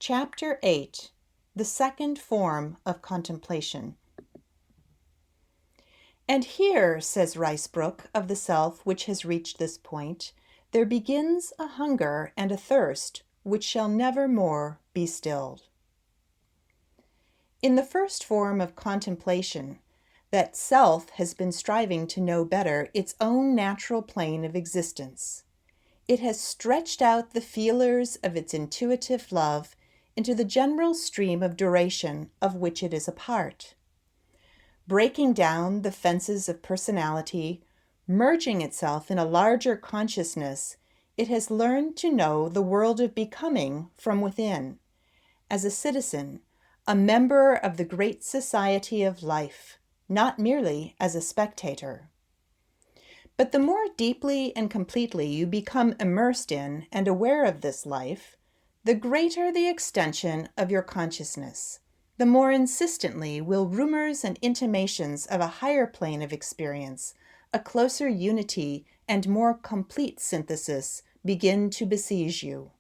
Chapter 8, The Second Form of Contemplation. And here, says Ricebrook of the self which has reached this point, there begins a hunger and a thirst which shall never more be stilled. In the first form of contemplation, that self has been striving to know better its own natural plane of existence. It has stretched out the feelers of its intuitive love into the general stream of duration of which it is a part. Breaking down the fences of personality, merging itself in a larger consciousness, it has learned to know the world of becoming from within, as a citizen, a member of the great society of life, not merely as a spectator. But the more deeply and completely you become immersed in and aware of this life, the greater the extension of your consciousness, the more insistently will rumors and intimations of a higher plane of experience, a closer unity and more complete synthesis begin to besiege you.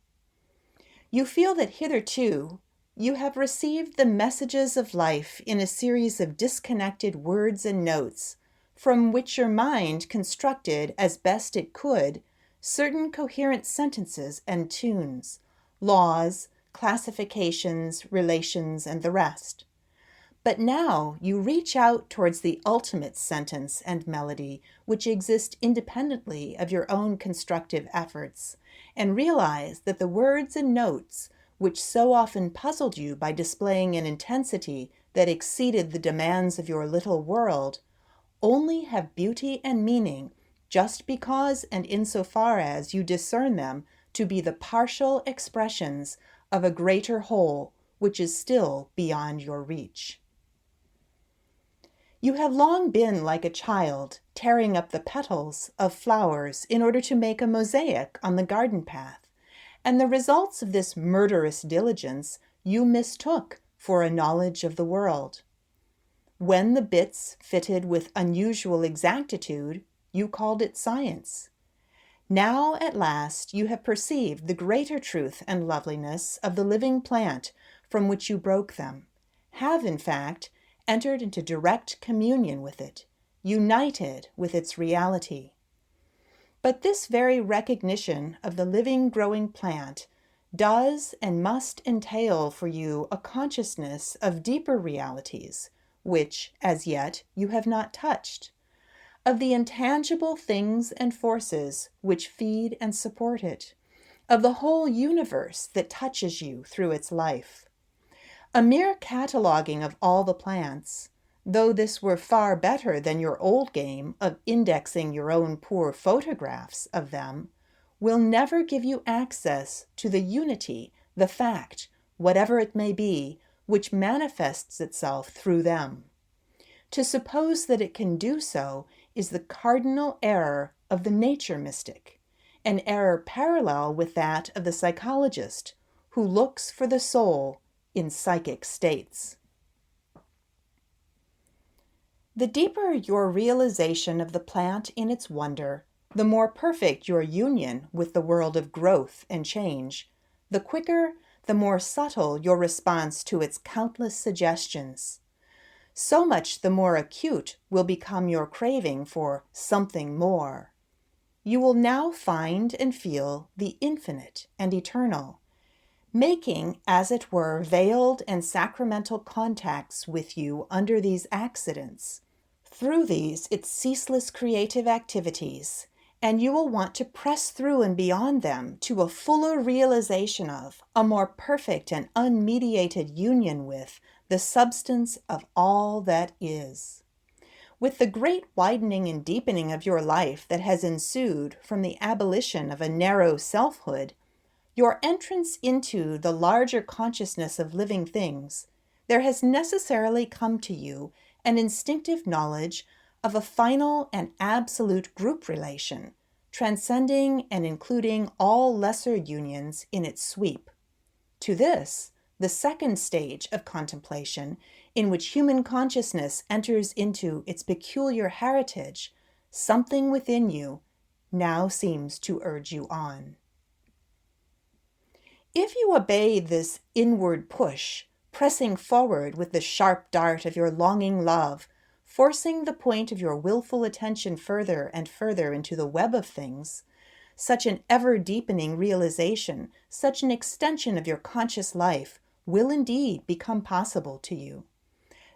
You feel that hitherto you have received the messages of life in a series of disconnected words and notes, from which your mind constructed as best it could certain coherent sentences and tunes, laws, classifications, relations, and the rest. But now you reach out towards the ultimate sentence and melody which exist independently of your own constructive efforts, and realize that the words and notes which so often puzzled you by displaying an intensity that exceeded the demands of your little world only have beauty and meaning just because and insofar as you discern them to be the partial expressions of a greater whole which is still beyond your reach. You have long been like a child tearing up the petals of flowers in order to make a mosaic on the garden path, and the results of this murderous diligence you mistook for a knowledge of the world. When the bits fitted with unusual exactitude, you called it science. Now, at last, you have perceived the greater truth and loveliness of the living plant from which you broke them, have, in fact, entered into direct communion with it, united with its reality. But this very recognition of the living growing plant does and must entail for you a consciousness of deeper realities, which, as yet, you have not touched, of the intangible things and forces which feed and support it, of the whole universe that touches you through its life. A mere cataloging of all the plants, though this were far better than your old game of indexing your own poor photographs of them, will never give you access to the unity, the fact, whatever it may be, which manifests itself through them. To suppose that it can do so is the cardinal error of the nature mystic, an error parallel with that of the psychologist who looks for the soul in psychic states. The deeper your realization of the plant in its wonder, the more perfect your union with the world of growth and change, the quicker, the more subtle your response to its countless suggestions. So much the more acute will become your craving for something more. You will now find and feel the infinite and eternal, making, as it were, veiled and sacramental contacts with you under these accidents. Through these, its ceaseless creative activities, and you will want to press through and beyond them to a fuller realization of, a more perfect and unmediated union with, the substance of all that is. With the great widening and deepening of your life that has ensued from the abolition of a narrow selfhood, your entrance into the larger consciousness of living things, there has necessarily come to you an instinctive knowledge of a final and absolute group relation, transcending and including all lesser unions in its sweep. To this, the second stage of contemplation, in which human consciousness enters into its peculiar heritage, something within you now seems to urge you on. If you obey this inward push, pressing forward with the sharp dart of your longing love, forcing the point of your willful attention further and further into the web of things, such an ever-deepening realization, such an extension of your conscious life will indeed become possible to you.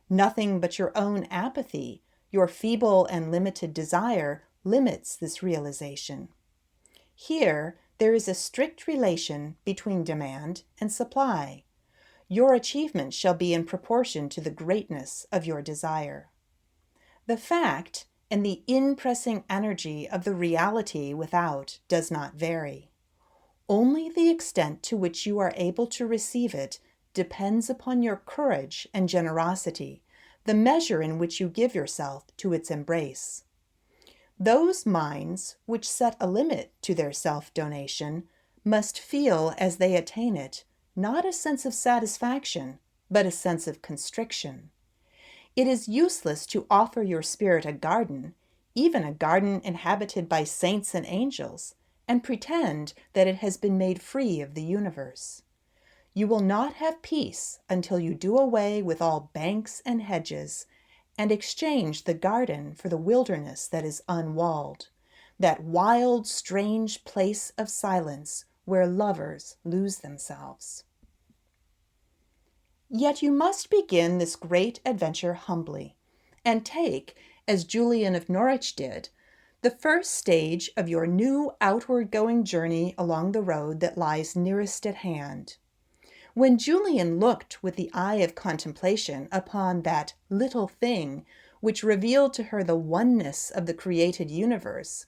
Nothing but your own apathy, your feeble and limited desire, limits this realization. Here, there is a strict relation between demand and supply. Your achievement shall be in proportion to the greatness of your desire. The fact and the in-pressing energy of the reality without does not vary. Only the extent to which you are able to receive it depends upon your courage and generosity, the measure in which you give yourself to its embrace. Those minds which set a limit to their self-donation must feel as they attain it not a sense of satisfaction, but a sense of constriction. It is useless to offer your spirit a garden, even a garden inhabited by saints and angels, and pretend that it has been made free of the universe. You will not have peace until you do away with all banks and hedges, and exchange the garden for the wilderness that is unwalled, that wild, strange place of silence where lovers lose themselves. Yet you must begin this great adventure humbly, and take, as Julian of Norwich did, the first stage of your new outward-going journey along the road that lies nearest at hand. When Julian looked with the eye of contemplation upon that little thing which revealed to her the oneness of the created universe,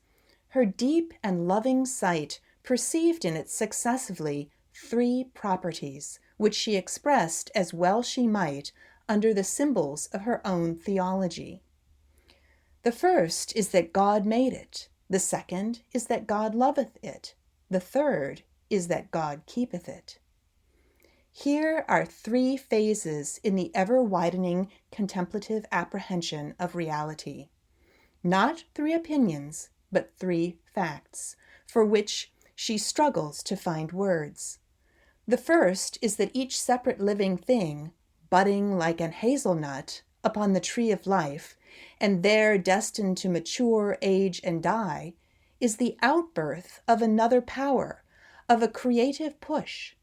her deep and loving sight perceived in it successively 3 properties, which she expressed as well she might under the symbols of her own theology. The first is that God made it. The second is that God loveth it. The third is that God keepeth it. Here are 3 phases in the ever-widening contemplative apprehension of reality. Not 3 opinions, but 3 facts, for which she struggles to find words. The first is that each separate living thing, budding like an hazelnut upon the tree of life, and there destined to mature, age, and die, is the outbirth of another power, of a creative push.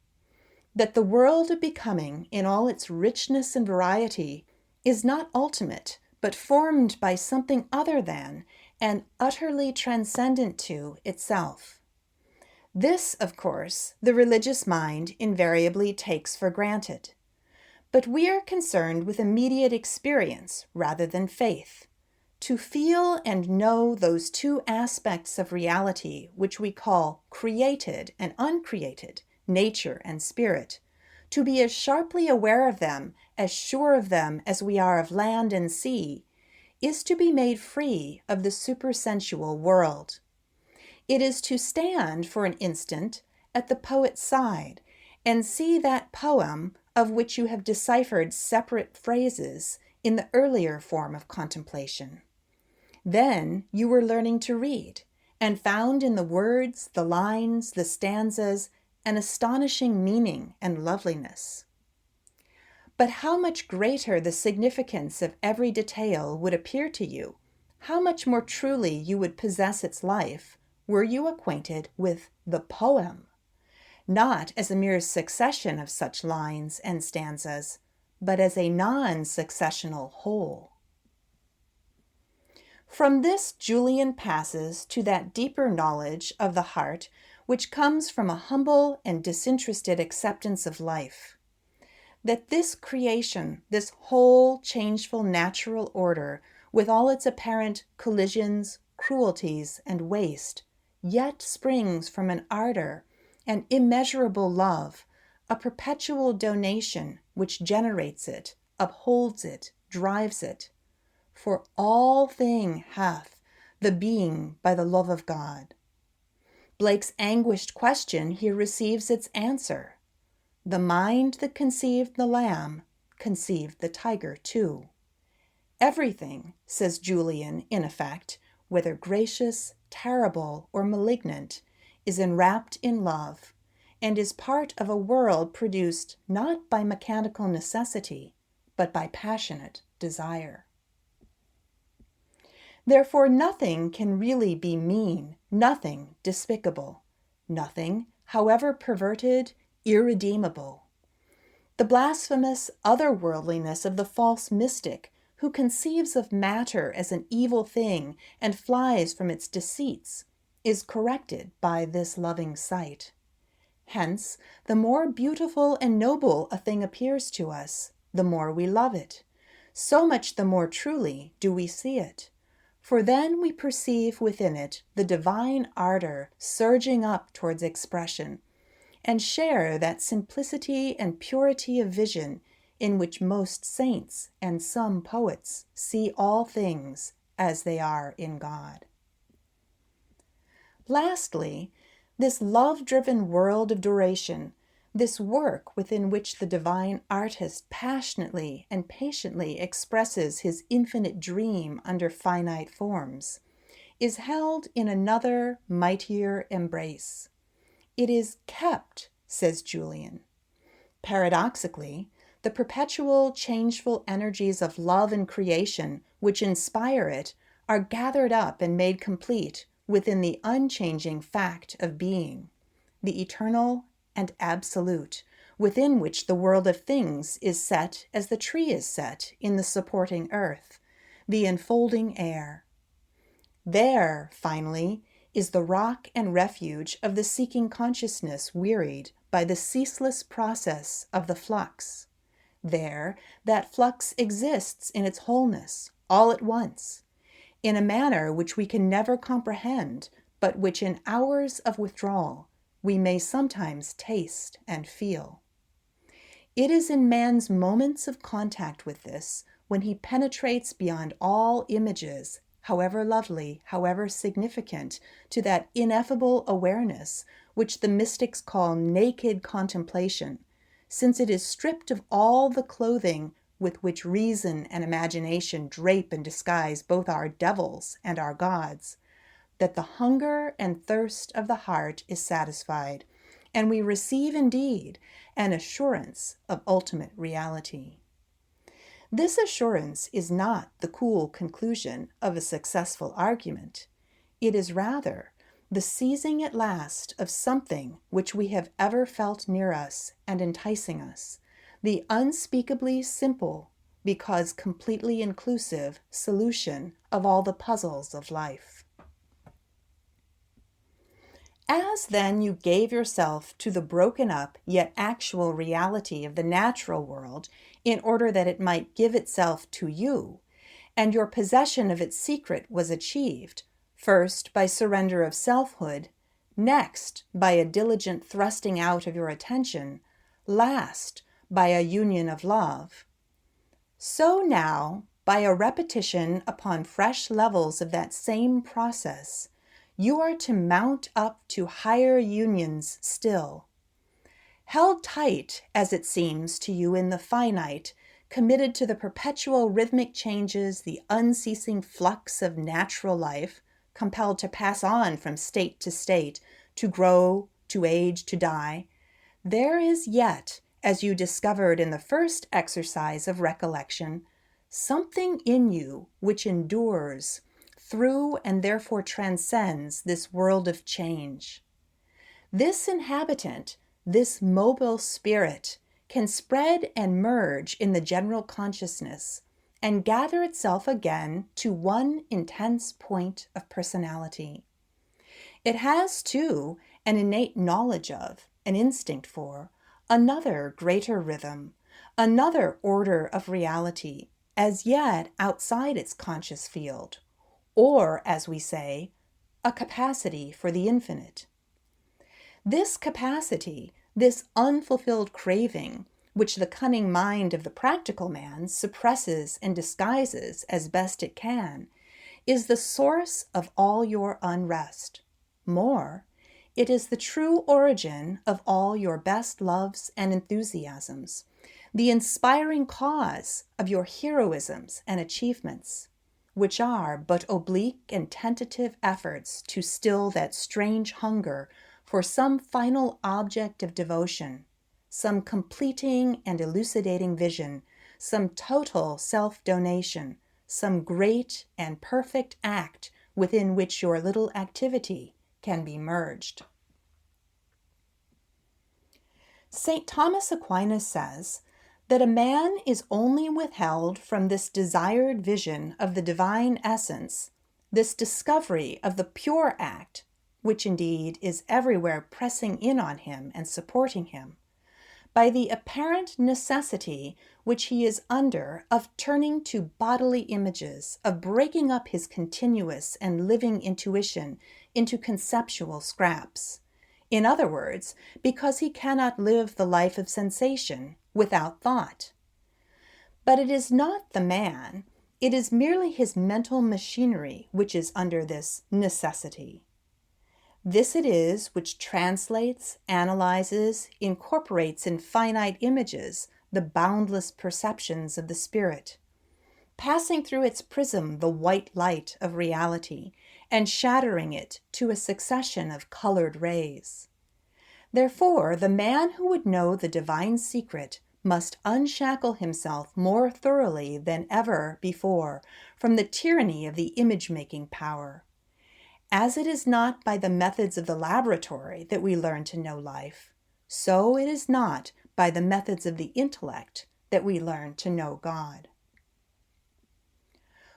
That the world of becoming, in all its richness and variety, is not ultimate, but formed by something other than, and utterly transcendent to, itself. This, of course, the religious mind invariably takes for granted. But we are concerned with immediate experience rather than faith. To feel and know those 2 aspects of reality which we call created and uncreated, nature and spirit, to be as sharply aware of them, as sure of them as we are of land and sea, is to be made free of the supersensual world. It is to stand for an instant at the poet's side and see that poem of which you have deciphered separate phrases in the earlier form of contemplation. Then you were learning to read, and found in the words, the lines, the stanzas, an astonishing meaning and loveliness. But how much greater the significance of every detail would appear to you, how much more truly you would possess its life, were you acquainted with the poem, not as a mere succession of such lines and stanzas, but as a non-successional whole. From this Julian passes to that deeper knowledge of the heart which comes from a humble and disinterested acceptance of life. That this creation, this whole changeful natural order, with all its apparent collisions, cruelties, and waste, yet springs from an ardor, an immeasurable love, a perpetual donation which generates it, upholds it, drives it. For all thing hath the being by the love of God. Blake's anguished question here receives its answer. The mind that conceived the lamb conceived the tiger too. Everything, says Julian, in effect, whether gracious, terrible, or malignant, is enwrapped in love, and is part of a world produced not by mechanical necessity, but by passionate desire. Therefore, nothing can really be mean, nothing despicable, nothing, however perverted, irredeemable. The blasphemous otherworldliness of the false mystic who conceives of matter as an evil thing and flies from its deceits is corrected by this loving sight. Hence, the more beautiful and noble a thing appears to us, the more we love it. So much the more truly do we see it. For then we perceive within it the divine ardor surging up towards expression, and share that simplicity and purity of vision in which most saints and some poets see all things as they are in God. Lastly, this love-driven world of duration, this work within which the divine artist passionately and patiently expresses his infinite dream under finite forms, is held in another mightier embrace. It is kept, says Julian. Paradoxically, the perpetual, changeful energies of love and creation which inspire it are gathered up and made complete within the unchanging fact of being, the eternal and absolute, within which the world of things is set as the tree is set in the supporting earth, the enfolding air. There, finally, is the rock and refuge of the seeking consciousness wearied by the ceaseless process of the flux. There, that flux exists in its wholeness, all at once, in a manner which we can never comprehend, but which in hours of withdrawal we may sometimes taste and feel. It is in man's moments of contact with this, when he penetrates beyond all images, however lovely, however significant, to that ineffable awareness which the mystics call naked contemplation, since it is stripped of all the clothing with which reason and imagination drape and disguise both our devils and our gods, that the hunger and thirst of the heart is satisfied, and we receive indeed an assurance of ultimate reality. This assurance is not the cool conclusion of a successful argument. It is rather the seizing at last of something which we have ever felt near us and enticing us, the unspeakably simple, because completely inclusive, solution of all the puzzles of life. As then you gave yourself to the broken up yet actual reality of the natural world in order that it might give itself to you, and your possession of its secret was achieved, first by surrender of selfhood, next by a diligent thrusting out of your attention, last by a union of love. So now, by a repetition upon fresh levels of that same process, you are to mount up to higher unions still. Held tight, as it seems to you in the finite, committed to the perpetual rhythmic changes, the unceasing flux of natural life, compelled to pass on from state to state, to grow, to age, to die, there is yet, as you discovered in the first exercise of recollection, something in you which endures through and therefore transcends this world of change. This inhabitant, this mobile spirit, can spread and merge in the general consciousness and gather itself again to one intense point of personality. It has, too, an innate knowledge of, an instinct for, another greater rhythm, another order of reality, as yet outside its conscious field, or, as we say, a capacity for the infinite. This capacity, this unfulfilled craving, which the cunning mind of the practical man suppresses and disguises as best it can, is the source of all your unrest. More, it is the true origin of all your best loves and enthusiasms, the inspiring cause of your heroisms and achievements, which are but oblique and tentative efforts to still that strange hunger for some final object of devotion, some completing and elucidating vision, some total self-donation, some great and perfect act within which your little activity can be merged. St. Thomas Aquinas says that a man is only withheld from this desired vision of the divine essence, this discovery of the pure act, which indeed is everywhere pressing in on him and supporting him, by the apparent necessity which he is under of turning to bodily images, of breaking up his continuous and living intuition into conceptual scraps. In other words, because he cannot live the life of sensation without thought. But it is not the man, it is merely his mental machinery which is under this necessity. This it is which translates, analyzes, incorporates in finite images the boundless perceptions of the spirit, passing through its prism the white light of reality and shattering it to a succession of colored rays. Therefore, the man who would know the divine secret must unshackle himself more thoroughly than ever before from the tyranny of the image-making power. As it is not by the methods of the laboratory that we learn to know life, so it is not by the methods of the intellect that we learn to know God.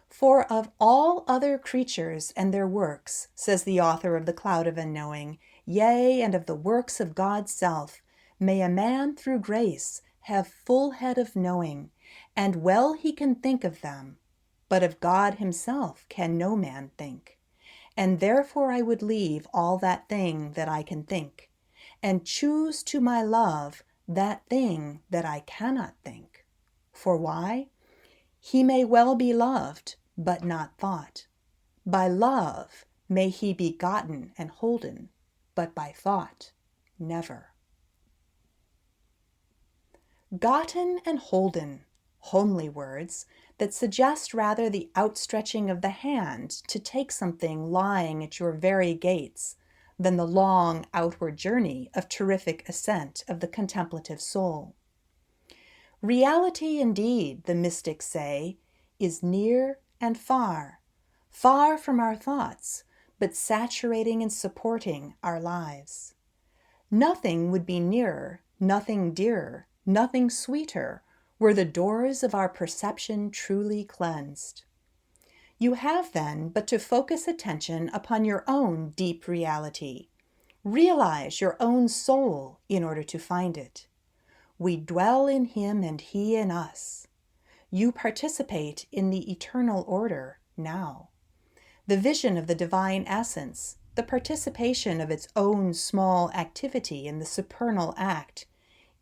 For of all other creatures and their works, says the author of The Cloud of Unknowing, yea, and of the works of God's self, may a man through grace have full head of knowing, and well he can think of them, but of God himself can no man think. And therefore I would leave all that thing that I can think, and choose to my love that thing that I cannot think. For why? He may well be loved, but not thought. By love may he be gotten and holden, but by thought never. Gotten and holden, homely words that suggest rather the outstretching of the hand to take something lying at your very gates than the long outward journey of terrific ascent of the contemplative soul. Reality indeed, the mystics say, is near and far, far from our thoughts, but saturating and supporting our lives. Nothing would be nearer, nothing dearer, nothing sweeter, were the doors of our perception truly cleansed. You have then but to focus attention upon your own deep reality. Realize your own soul in order to find it. We dwell in him and he in us. You participate in the eternal order now. The vision of the divine essence, the participation of its own small activity in the supernal act,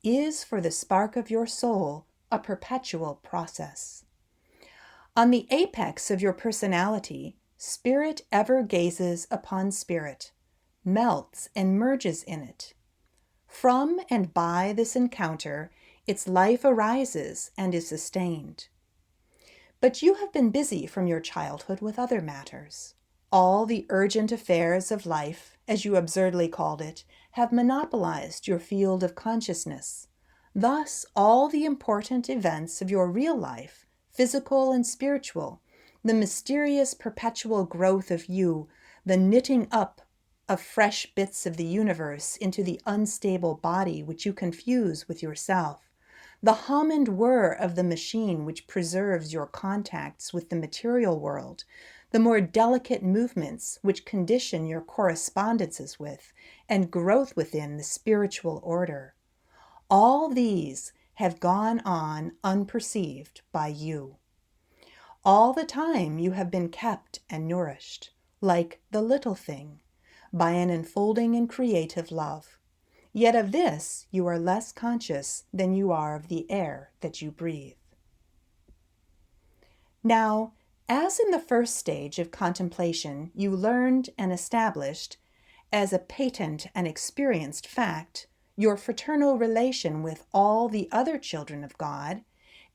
is for the spark of your soul a perpetual process. On the apex of your personality, spirit ever gazes upon spirit, melts and merges in it. From and by this encounter, its life arises and is sustained. But you have been busy from your childhood with other matters. All the urgent affairs of life, as you absurdly called it, have monopolized your field of consciousness. Thus, all the important events of your real life, physical and spiritual, the mysterious perpetual growth of you, the knitting up of fresh bits of the universe into the unstable body which you confuse with yourself, the hum and whir of the machine which preserves your contacts with the material world, the more delicate movements which condition your correspondences with and growth within the spiritual order. All these have gone on unperceived by you. All the time you have been kept and nourished, like the little thing, by an enfolding and creative love. Yet of this you are less conscious than you are of the air that you breathe. Now, as in the first stage of contemplation you learned and established, as a patent and experienced fact, your fraternal relation with all the other children of God,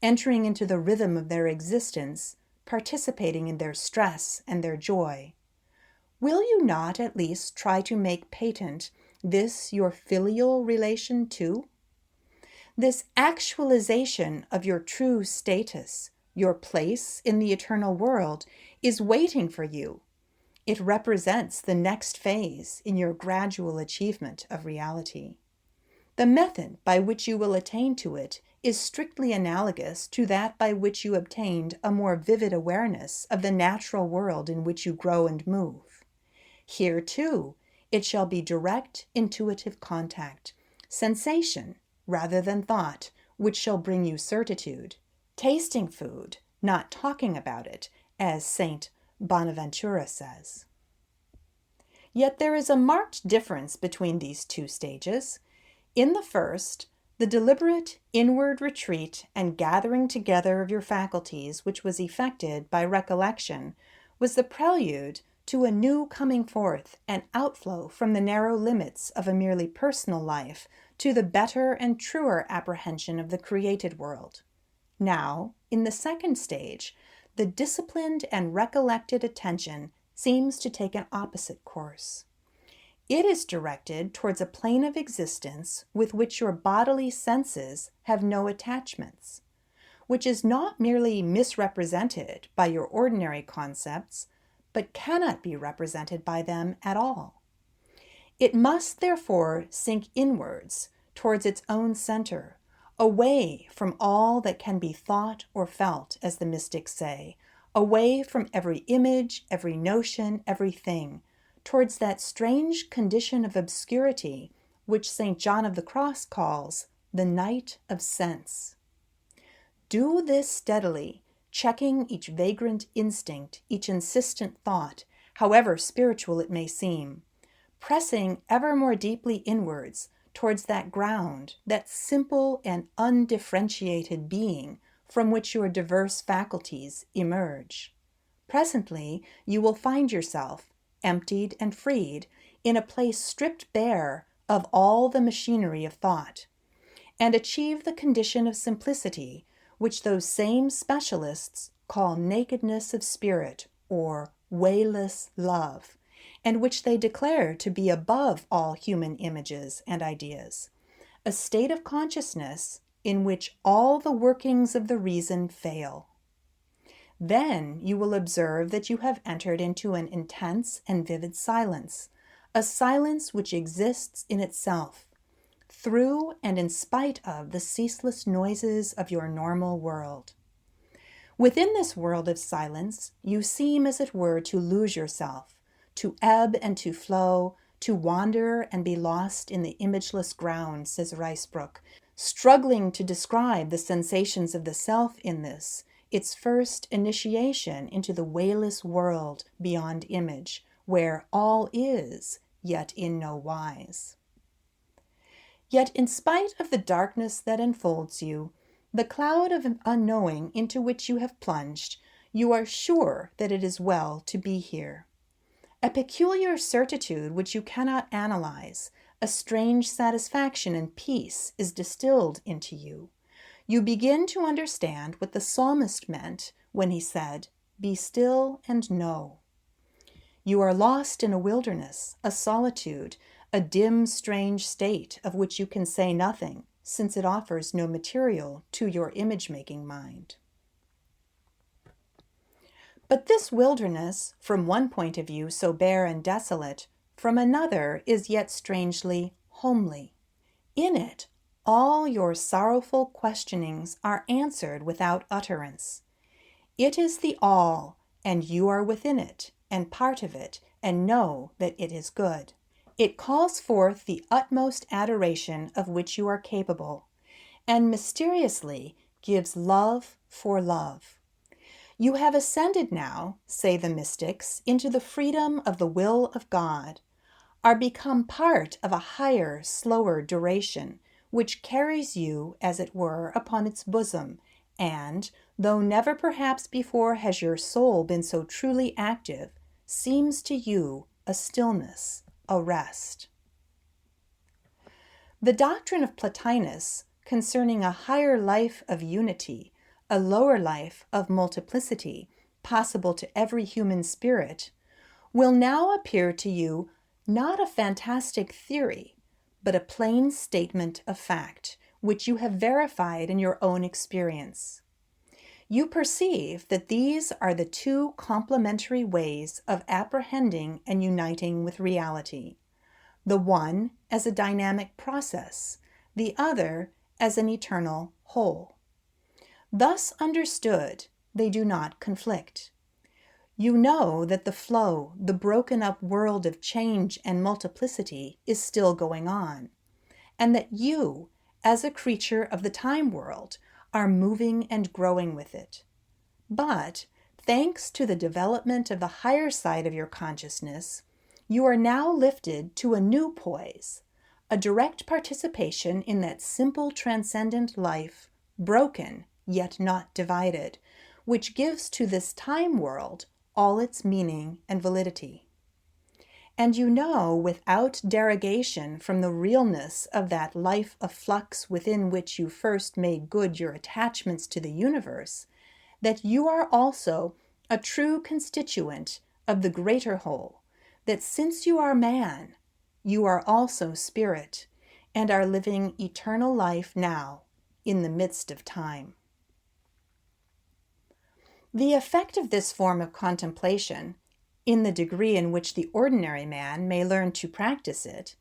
entering into the rhythm of their existence, participating in their stress and their joy, will you not at least try to make patent this your filial relation too? This actualization of your true status, your place in the eternal world, is waiting for you. It represents the next phase in your gradual achievement of reality. The method by which you will attain to it is strictly analogous to that by which you obtained a more vivid awareness of the natural world in which you grow and move. Here, too, it shall be direct, intuitive contact, sensation rather than thought, which shall bring you certitude, tasting food, not talking about it, as Saint Bonaventura says. Yet there is a marked difference between these two stages. In the first, the deliberate inward retreat and gathering together of your faculties, which was effected by recollection, was the prelude to a new coming forth and outflow from the narrow limits of a merely personal life to the better and truer apprehension of the created world. Now, in the second stage, the disciplined and recollected attention seems to take an opposite course. It is directed towards a plane of existence with which your bodily senses have no attachments, which is not merely misrepresented by your ordinary concepts, but cannot be represented by them at all. It must therefore sink inwards towards its own center, away from all that can be thought or felt, as the mystics say, away from every image, every notion, everything, towards that strange condition of obscurity which St. John of the Cross calls the night of sense. Do this steadily, checking each vagrant instinct, each insistent thought, however spiritual it may seem, pressing ever more deeply inwards towards that ground, that simple and undifferentiated being from which your diverse faculties emerge. Presently, you will find yourself, emptied and freed, in a place stripped bare of all the machinery of thought, and achieve the condition of simplicity which those same specialists call nakedness of spirit or wayless love, and which they declare to be above all human images and ideas, a state of consciousness in which all the workings of the reason fail. Then you will observe that you have entered into an intense and vivid silence, a silence which exists in itself, through and in spite of the ceaseless noises of your normal world. Within this world of silence, you seem, as it were, to lose yourself, to ebb and to flow, to wander and be lost in the imageless ground, says Ruysbroeck, struggling to describe the sensations of the self in this, its first initiation into the wayless world beyond image, where all is, yet in no wise. Yet in spite of the darkness that enfolds you, the cloud of unknowing into which you have plunged, you are sure that it is well to be here. A peculiar certitude which you cannot analyze, a strange satisfaction and peace is distilled into you. You begin to understand what the psalmist meant when he said, "Be still and know." You are lost in a wilderness, a solitude, a dim, strange state of which you can say nothing, since it offers no material to your image-making mind. But this wilderness, from one point of view so bare and desolate, from another is yet strangely homely. In it, all your sorrowful questionings are answered without utterance. It is the all, and you are within it, and part of it, and know that it is good. It calls forth the utmost adoration of which you are capable, and mysteriously gives love for love. You have ascended now, say the mystics, into the freedom of the will of God, are become part of a higher, slower duration, which carries you, as it were, upon its bosom, and, though never perhaps before has your soul been so truly active, seems to you a stillness, a rest. The doctrine of Plotinus concerning a higher life of unity, a lower life of multiplicity, possible to every human spirit, will now appear to you not a fantastic theory, but a plain statement of fact, which you have verified in your own experience. You perceive that these are the two complementary ways of apprehending and uniting with reality, the one as a dynamic process, the other as an eternal whole. Thus understood, they do not conflict. You know that the flow, the broken up world of change and multiplicity is still going on, and that you, as a creature of the time world, are moving and growing with it. But, thanks to the development of the higher side of your consciousness, you are now lifted to a new poise, a direct participation in that simple transcendent life, broken yet not divided, which gives to this time world all its meaning and validity. And you know, without derogation from the realness of that life of flux within which you first made good your attachments to the universe, that you are also a true constituent of the greater whole, that since you are man, you are also spirit, and are living eternal life now, in the midst of time. The effect of this form of contemplation, in the degree in which the ordinary man may learn to practice it,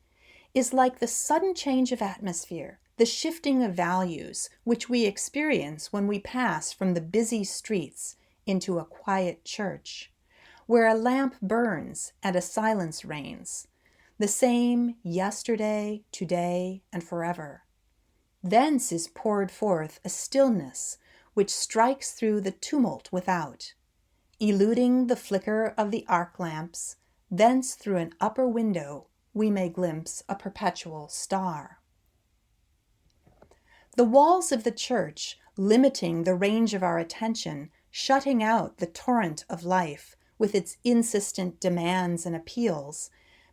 is like the sudden change of atmosphere, the shifting of values, which we experience when we pass from the busy streets into a quiet church, where a lamp burns and a silence reigns, the same yesterday, today, and forever. Thence is poured forth a stillness which strikes through the tumult without, eluding the flicker of the arc lamps. Thence through an upper window we may glimpse a perpetual star. The walls of the church, limiting the range of our attention, shutting out the torrent of life with its insistent demands and appeals,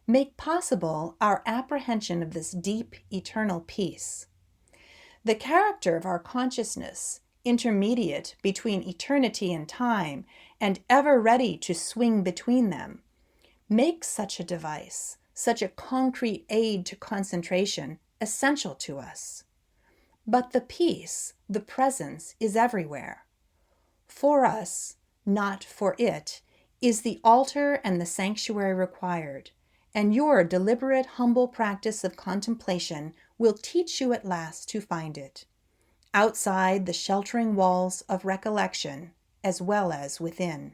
make possible our apprehension of this deep, eternal peace. The character of our consciousness, intermediate between eternity and time, and ever ready to swing between them, makes such a device, such a concrete aid to concentration, essential to us. But the peace, the presence, is everywhere. For us, not for it, is the altar and the sanctuary required, and your deliberate, humble practice of contemplation will teach you at last to find it, outside the sheltering walls of recollection as well as within.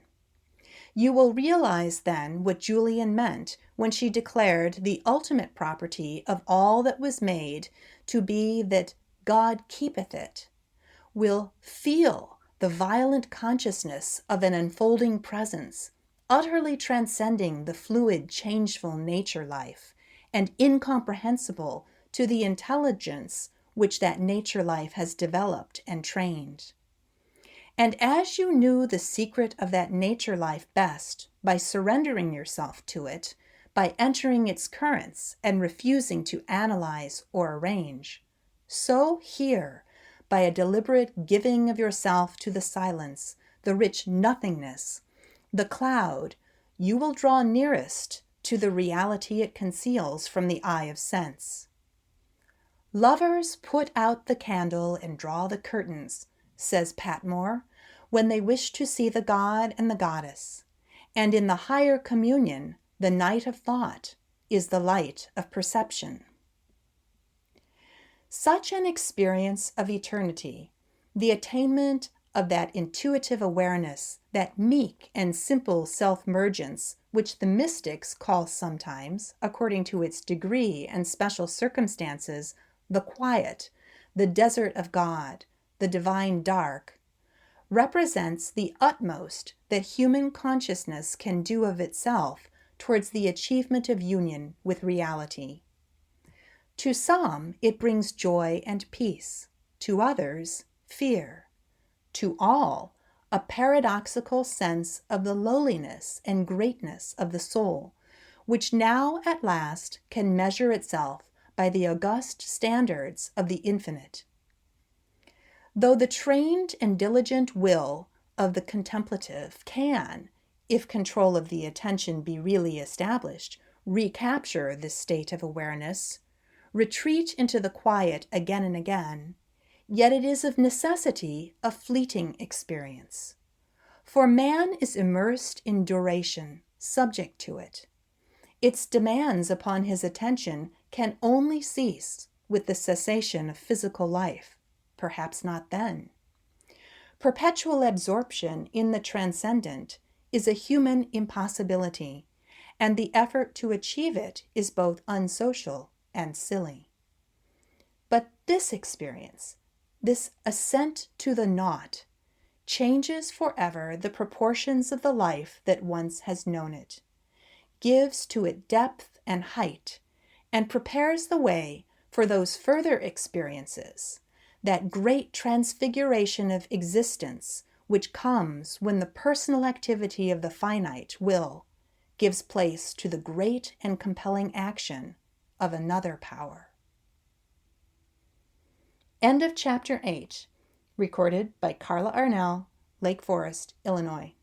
You will realize then what Julian meant when she declared the ultimate property of all that was made to be that God keepeth it, will feel the violent consciousness of an unfolding presence, utterly transcending the fluid, changeful nature life, and incomprehensible to the intelligence which that nature life has developed and trained. And as you knew the secret of that nature life best by surrendering yourself to it, by entering its currents and refusing to analyze or arrange, so here, by a deliberate giving of yourself to the silence, the rich nothingness, the cloud, you will draw nearest to the reality it conceals from the eye of sense. Lovers put out the candle and draw the curtains, says Patmore, when they wish to see the god and the goddess, and in the higher communion, the night of thought is the light of perception. Such an experience of eternity, the attainment of that intuitive awareness, that meek and simple self-mergence, which the mystics call sometimes, according to its degree and special circumstances, the quiet, the desert of God, the divine dark, represents the utmost that human consciousness can do of itself towards the achievement of union with reality. To some, it brings joy and peace. To others, fear. To all, a paradoxical sense of the lowliness and greatness of the soul, which now at last can measure itself by the august standards of the infinite. Though the trained and diligent will of the contemplative can, if control of the attention be really established, recapture this state of awareness, retreat into the quiet again and again, yet it is of necessity a fleeting experience. For man is immersed in duration, subject to it. Its demands upon his attention can only cease with the cessation of physical life, perhaps not then. Perpetual absorption in the transcendent is a human impossibility, and the effort to achieve it is both unsocial and silly. But this experience, this ascent to the naught, changes forever the proportions of the life that once has known it, gives to it depth and height, and prepares the way for those further experiences, that great transfiguration of existence which comes when the personal activity of the finite will gives place to the great and compelling action of another power. End of Chapter 8. Recorded by Carla Arnell, Lake Forest, Illinois.